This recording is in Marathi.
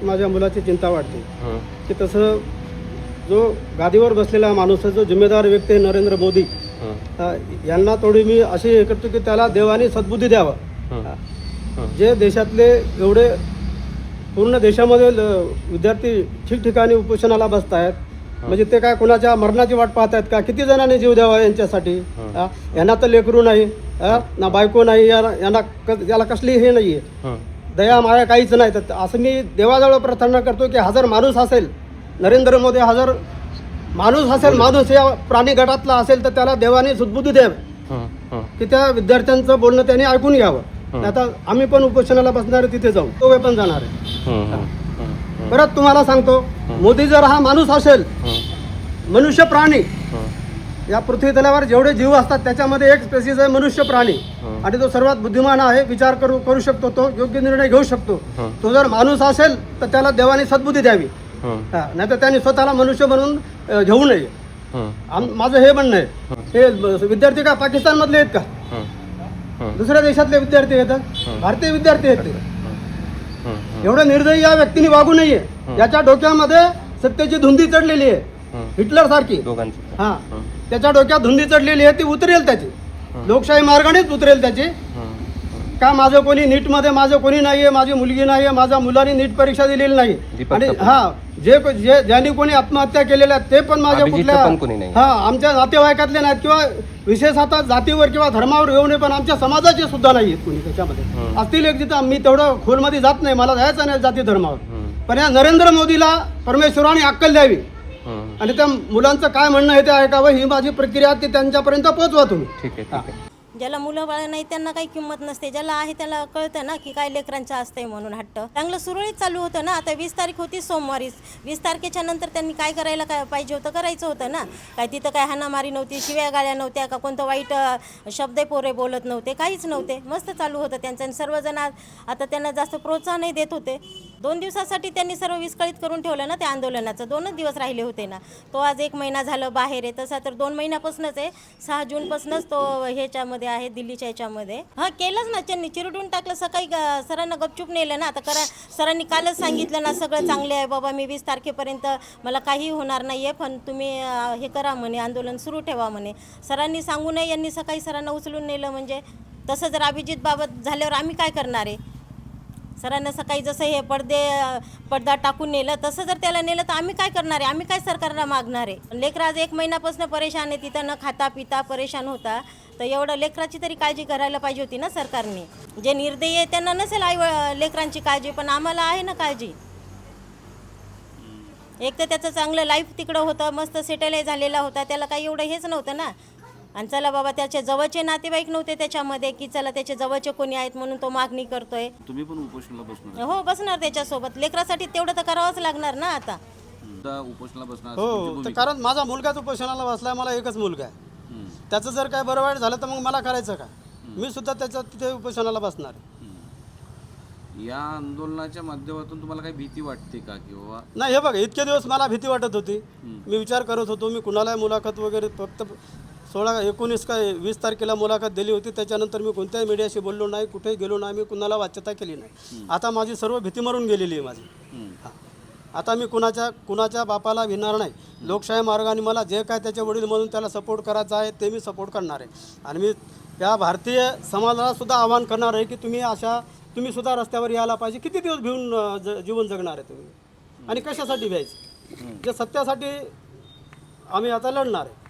माझ्या मुलाची चिंता वाटते हं, की तसं जो गादीवर बसलेला माणूस आहे, जो जिम्मेदार व्यक्ती आहे नरेंद्र मोदी, हं, यांना थोडी मी अशी हे करतो की त्याला देवाने सद्बुद्धी द्यावं. हं, हं, जे देशातले एवढे पूर्ण देशामध्ये विद्यार्थी ठिकठिकाणी उपोषणाला बसत आहेत, म्हणजे ते काय कोणाच्या मरणाची वाट पाहत आहेत का? किती जणांनी जीव द्यावा यांच्यासाठी? यांना तर लेकरू नाही, ना बायको नाही, याला कसली हे नाही आहे, हं, दया माया काहीच नाही. तर असं मी देवाजवळ प्रार्थना करतो की हजर माणूस असेल, नरेंद्र मोदी हजर माणूस असेल, माणूस या प्राणी गटातला असेल तर त्याला देवाने सद्बुद्धी द्यावी हं, हं, की त्या विद्यार्थ्यांचं बोलणं त्यांनी ऐकून घ्यावं. आता आम्ही पण उपोषणाला बसणार आहे, तिथे जाऊ, तो पण जाणार आहे. हं, हं, हं, परत तुम्हाला सांगतो, मोदी जर हा माणूस असेल, मनुष्य प्राणी, या पृथ्वी तलावर जेवढे जीव असतात त्याच्यामध्ये एक स्पेसिस आहे मनुष्य प्राणी, आणि तो सर्वात बुद्धिमान आहे, विचार करू शकतो, तो योग्य निर्णय घेऊ शकतो. तो जर माणूस असेल तर त्याला देवाने सद्बुद्धी द्यावी, नाही तर त्याने स्वतःला मनुष्य म्हणून घेऊ नये. माझं हे म्हणणं आहे. हे विद्यार्थी का पाकिस्तान मधले आहेत का? दुसऱ्या देशातले विद्यार्थी आहेत, भारतीय विद्यार्थी आहेत. एवढं निर्दयी या व्यक्तीने वागू नये. याच्या डोक्यामध्ये सत्तेची धुंदी चढलेली आहे, हिटलर सारखी. हा, त्याच्या डोक्यात धुंदी चढलेली आहे, ती उतरेल त्याची, लोकशाही मार्गानेच उतरेल त्याची. का माझं कोणी नीटमध्ये, माझं कोणी नाहीये, माझी मुलगी नाहीये, माझ्या मुलांनी नीट परीक्षा दिलेली नाही, आणि ज्यांनी कोणी आत्महत्या केलेल्या आहेत ते पण माझ्या कुठल्या आमच्या नातेवाईकातले नाहीत, किंवा विशेष आता जातीवर किंवा धर्मावर येऊ नये, पण आमच्या समाजाचे सुद्धा नाही आहेत कोणी त्याच्यामध्ये. असतील एक जिथं मी तेवढं खोलमध्ये जात नाही, मला जायचं नाही जाती धर्मावर. पण या नरेंद्र मोदीला परमेश्वराने अक्कल द्यावी आणि त्या मुलांचं काय म्हणणं आहे ते ऐकावं, ही माझी प्रक्रिया, ती त्यांच्यापर्यंत पोहोचवा तुम्ही. ठीक आहे. ज्याला मुलं बाळ नाही त्यांना काही किंमत नसते, ज्याला आहे त्याला कळतं ना की काय लेकरांचं असतंय म्हणून. हट्ट चांगलं सुरळीत चालू होतं ना. आता 20 तारीख होती सोमवारी, 20 तारखेच्या नंतर त्यांनी काय करायला काय पाहिजे होतं, करायचं होतं ना. काय तिथं काय हाणामारी नव्हती, शिव्या गाळ्या नव्हत्या का, कोणतं वाईट शब्द पोरे बोलत नव्हते, काहीच नव्हते, मस्त चालू होतं त्यांचं. आणि सर्वजण आता त्यांना जास्त प्रोत्साहनही देत होते. 2 दिवसासाठी त्यांनी सर्व विस्कळीत करून ठेवलं ना त्या आंदोलनाचं. 2च दिवस राहिले होते ना. तो आज 1 महिना झालं बाहेर आहे, तसा तर 2 महिन्यापासूनच आहे. 6 जूनपासूनच तो ह्याच्यामध्ये आहे, दिल्लीच्या ह्याच्यामध्ये. हां, केलंच ना त्यांनी, चिरडून टाकलं. सकाळी सरांना गपचूप नेलं ना. आता सरांनी कालच सांगितलं ना, सगळं चांगले आहे बाबा, मी 20 तारखेपर्यंत मला काही होणार नाही आहे, पण तुम्ही हे करा म्हणे, आंदोलन सुरू ठेवा म्हणे. सरांनी सांगू नये, यांनी सकाळी सरांना उचलून नेलं. म्हणजे तसं जर अभिजित बाबत झाल्यावर आम्ही काय करणार आहे? सरांना सकाळी जसं हे पडदा टाकून नेलं, तसं जर त्याला नेलं तर आम्ही काय करणार आहे? आम्ही काय सरकारला मागणार आहे? लेकरं आज 1 महिन्यापासून परेशान आहे, तिथं न खाता पिता परेशान होता. तर एवढं लेकराची तरी काळजी करायला पाहिजे होती ना सरकारने. जे निर्दयी आहे त्यांना नसेल लेकरांची काळजी, पण आम्हाला आहे ना काळजी. एक तर त्याचं चांगलं लाईफ तिकडं होतं, मस्त सेटल झालेला होता, त्याला काही एवढं हेच नव्हतं ना. आणि चला बाबा, त्याचे जवळचे नातेवाईक नव्हते त्याच्यामध्ये की चला त्याचे जवळचे कोणी आहेत म्हणून तो मागणी करतोय. तुम्ही पण उपोषणाला बसणार? हो, बसणार त्याच्यासोबत. लेकरासाठी तेवढं तर करावंच लागणार ना आता. उपोषणाला बसणार? हो, कारण माझा मुलगाच उपोषणाला बसलाय, मला एकच मुलगा आहे. त्याचं जर काय बरं वाईट झालं तर मग मला करायचं का? मी सुद्धा त्याच्या तिथे उपोषणाला बसणार. या आंदोलनाच्या माध्यमातून तुम्हाला काही भीती वाटते का? किंवा नाही, हे बघा, इतके दिवस मला भीती वाटत होती. मी विचार करत होतो, मी कुणाला मुलाखत वगैरे फक्त 20 तारखेला मुलाखत दिली होती. त्याच्यानंतर मी कोणत्याही मीडियाशी बोललो नाही, कुठेही गेलो नाही, मी कुणाला वाच्यता केली नाही. आता माझी सर्व भीती मरून गेलेली आहे माझी. आता मी कुणाच्या बापाला भिणार नाही. लोकशाही मार्गाने मला जे काय त्याच्या वडील म्हणून त्याला सपोर्ट करायचा आहे ते मी सपोर्ट करणार आहे. आणि मी या भारतीय समाजाला सुद्धा आवाहन करणार आहे की तुम्ही सुद्धा रस्त्यावर यायला पाहिजे. किती दिवस भिवून जीवन जगणार आहे तुम्ही, आणि कशासाठी भ्यायचं? जे सत्यासाठी आम्ही आता लढणार आहे.